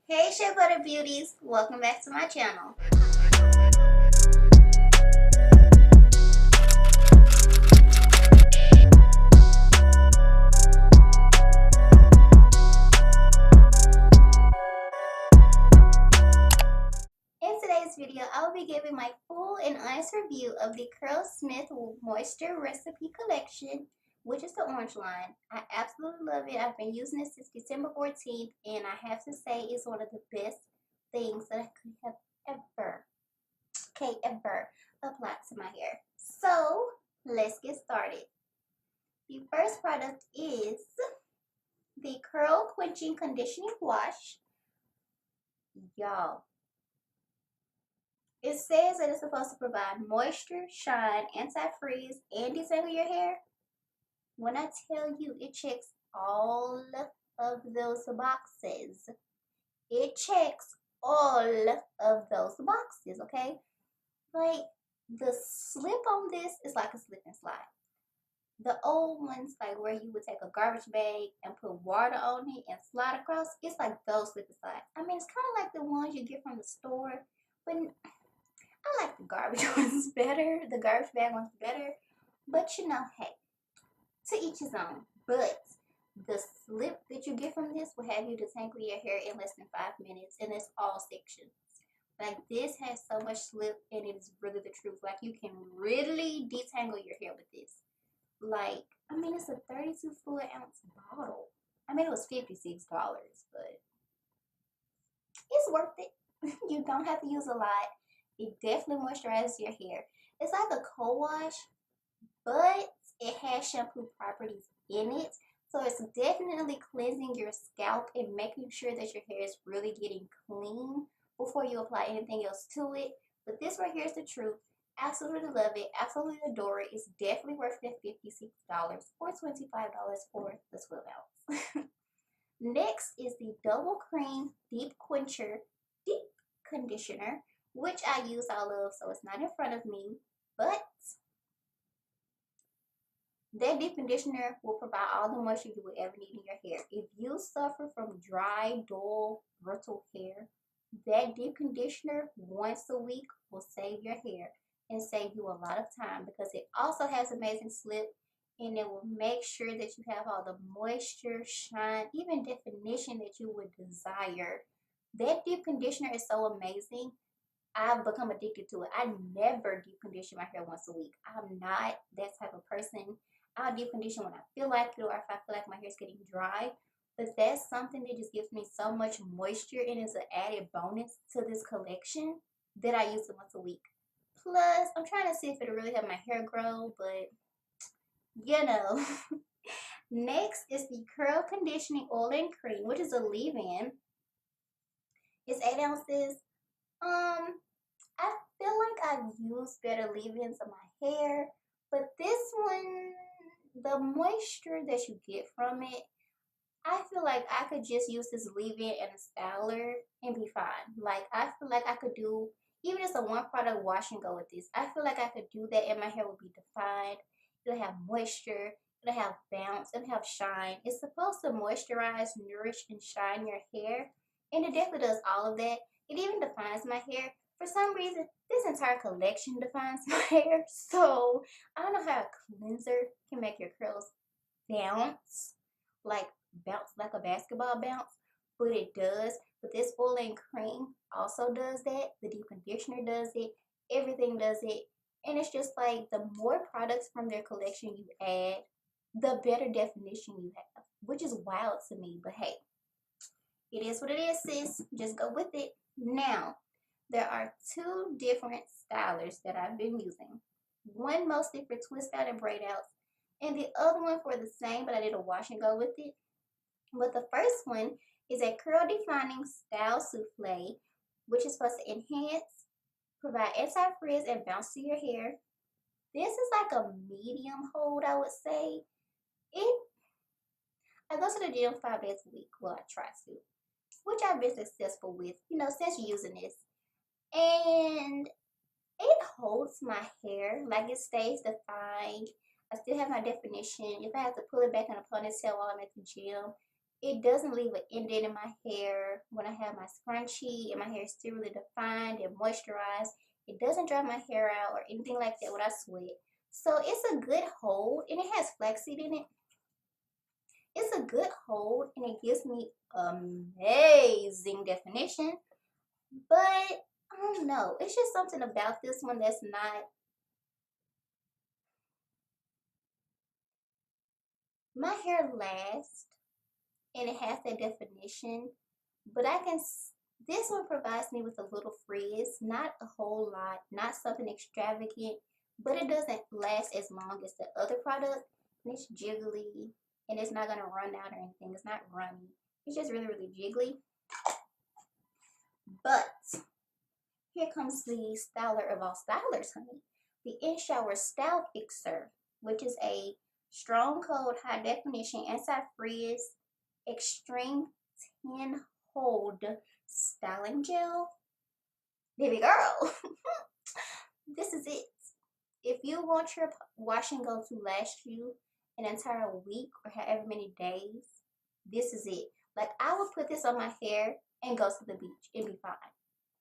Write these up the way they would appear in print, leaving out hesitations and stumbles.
Hey Shea Butter Beauties, welcome back to my channel. In today's video, I will be giving my full and honest review of the CurlSmith Moisture Recipe Collection, which is the orange line. I absolutely love it. I've been using it since December 14th, and I have to say it's one of the best things that I could have ever applied to my hair. So, let's get started. The first product is the Curl Quenching Conditioning Wash. Y'all, it says that it's supposed to provide moisture, shine, anti-freeze, and detangle your hair. When I tell you it checks all of those boxes, it checks all of those boxes, okay? Like, the slip on this is like a slip and slide. The old ones, like where you would take a garbage bag and put water on it and slide across, it's like those slip and slide. I mean, it's kind of like the ones you get from the store, but I like the garbage ones better. The garbage bag ones better. But you know, hey, to each his own. But the slip that you get from this will have you detangle your hair in less than 5 minutes, and it's all sections. Like, this has so much slip, and it is really the truth. Like, you can really detangle your hair with this. Like, I mean, it's a 32 fluid ounce bottle. I mean, it was $56, but it's worth it. You don't have to use a lot. It definitely moisturizes your hair. It's like a co-wash, but it has shampoo properties in it. So it's definitely cleansing your scalp and making sure that your hair is really getting clean before you apply anything else to it. But this right here is the truth. Absolutely love it. Absolutely adore it. It's definitely worth the $56 or $25 for the 12 ounce. Next is the Double Cream Deep Conditioner, which I use all of, so it's not in front of me. But that deep conditioner will provide all the moisture you will ever need in your hair. If you suffer from dry, dull, brittle hair, that deep conditioner once a week will save your hair and save you a lot of time, because it also has amazing slip, and it will make sure that you have all the moisture, shine, even definition that you would desire. That deep conditioner is so amazing. I've become addicted to it. I never deep condition my hair once a week. I'm not that type of person. I'll deep condition when I feel like it, or if I feel like my hair's getting dry. But that's something that just gives me so much moisture, and is an added bonus to this collection that I use it once a week. Plus, I'm trying to see if it'll really help my hair grow, but you know. Next is the Curl Conditioning Oil and Cream, which is a leave-in. It's 8 ounces. I feel like I've used better leave-ins on my hair, but this one, the moisture that you get from it, I feel like I could just use this leave-in and a styler and be fine. Like, I feel like I could do, even just a one product wash and go with this. I feel like I could do that and my hair would be defined. It'll have moisture, it'll have bounce, it'll have shine. It's supposed to moisturize, nourish, and shine your hair, and it definitely does all of that. It even defines my hair. For some reason, this entire collection defines my hair. So, I don't know how a cleanser can make your curls bounce like a basketball bounce, but it does. But this oil and cream also does that. The deep conditioner does it. Everything does it. And it's just like, the more products from their collection you add, the better definition you have, which is wild to me. But hey, it is what it is, sis. Just go with it. Now, there are two different stylers that I've been using. One mostly for twist out and braid outs, and the other one for the same, but I did a wash and go with it. But the first one is a curl defining style souffle, which is supposed to enhance, provide anti-frizz, and bounce to your hair. This is like a medium hold, I would say. I go to the gym 5 days a week. Well, I try to, which I've been successful with, since using this. And it holds my hair, like it stays defined. I still have my definition. If I have to pull it back in a ponytail while I'm at the gym, It doesn't leave an indent in my hair when I have my scrunchie and my hair is still really defined and moisturized. It doesn't dry my hair out or anything like that when I sweat. So it's a good hold, and it has flaxseed in it. It's a good hold, and it gives me amazing definition. But I don't know. It's just something about this one that's not. My hair lasts, and it has that definition. But this one provides me with a little frizz, not a whole lot, not something extravagant, but it doesn't last as long as the other product. And it's jiggly, and it's not gonna run out or anything. It's not runny. It's just really, really jiggly. But here comes the styler of all stylers, honey. The In-Shower Style Fixer, which is a strong cold, high definition, anti-frizz, extreme 10 hold styling gel. Baby girl, this is it. If you want your wash and go to last you an entire week or however many days, this is it. Like, I would put this on my hair and go to the beach and be fine.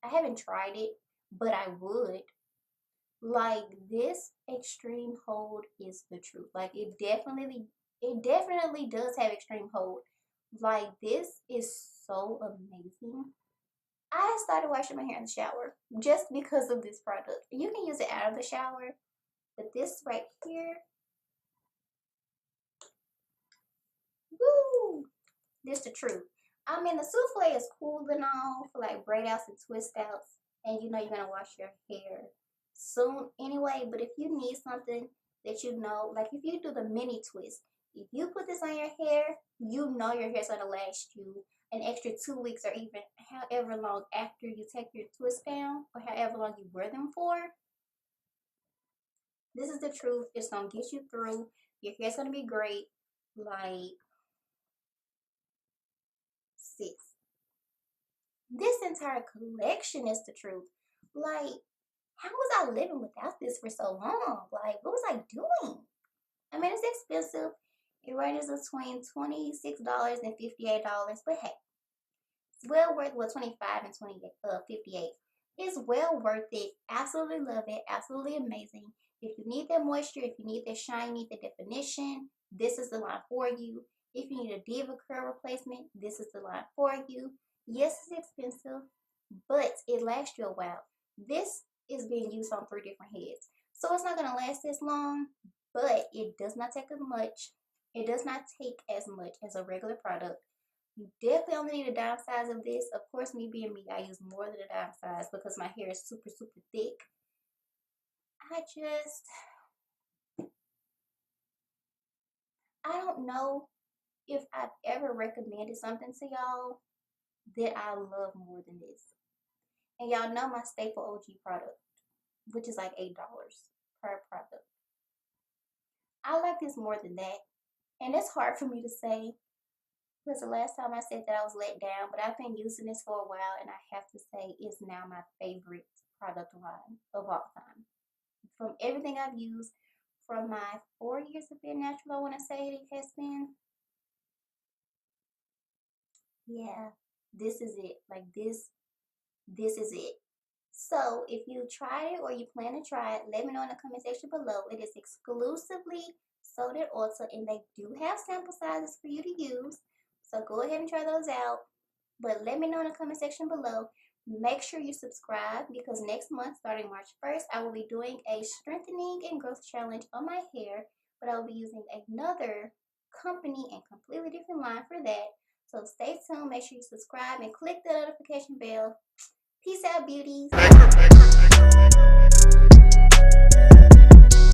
I haven't tried it, but I would. Like, this extreme hold is the truth. Like, it definitely does have extreme hold. Like, this is so amazing. I started washing my hair in the shower just because of this product. You can use it out of the shower, but this right here, woo, this the truth. I mean, the souffle is cool and all for like braid outs and twist outs, and you know you're gonna wash your hair soon anyway. But if you need something that you know, like if you do the mini twist, if you put this on your hair, you know your hair's gonna last you an extra 2 weeks or even however long after you take your twist down or however long you wear them for. This is the truth. It's gonna get you through. Your hair's gonna be great. Like, sis, this entire collection is the truth. Like, how was I living without this for so long? Like, what was I doing? I mean, it's expensive. It ranges between $26 and $58, but hey, it's well worth. Well, 25 and 58. It's well worth it. Absolutely love it. Absolutely amazing. If you need that moisture, if you need that shine, need the definition, this is the line for you. If you need a diva curl replacement, this is the line for you. Yes, it's expensive, but it lasts you a while. This is being used on 3 different heads, so it's not gonna last as long, but it does not take as much. It does not take as much as a regular product. You definitely only need a dime size of this. Of course, me being me, I use more than a dime size because my hair is super, super thick. I don't know if I've ever recommended something to y'all that I love more than this. And y'all know my staple OG product, which is like $8 per product. I like this more than that. And it's hard for me to say because the last time I said that I was let down, but I've been using this for a while, and I have to say it's now my favorite product line of all time. From everything I've used, from my 4 years of being natural, I want to say it has been. Yeah, this is it. Like, this is it. So if you tried it or you plan to try it, let me know in the comment section below. It is exclusively sold at Ulta, and they do have sample sizes for you to use. So go ahead and try those out. But let me know in the comment section below. Make sure you subscribe because next month, starting March 1st, I will be doing a strengthening and growth challenge on my hair. But I will be using another company and completely different line for that. So stay tuned. Make sure you subscribe and click the notification bell. Peace out, beauties.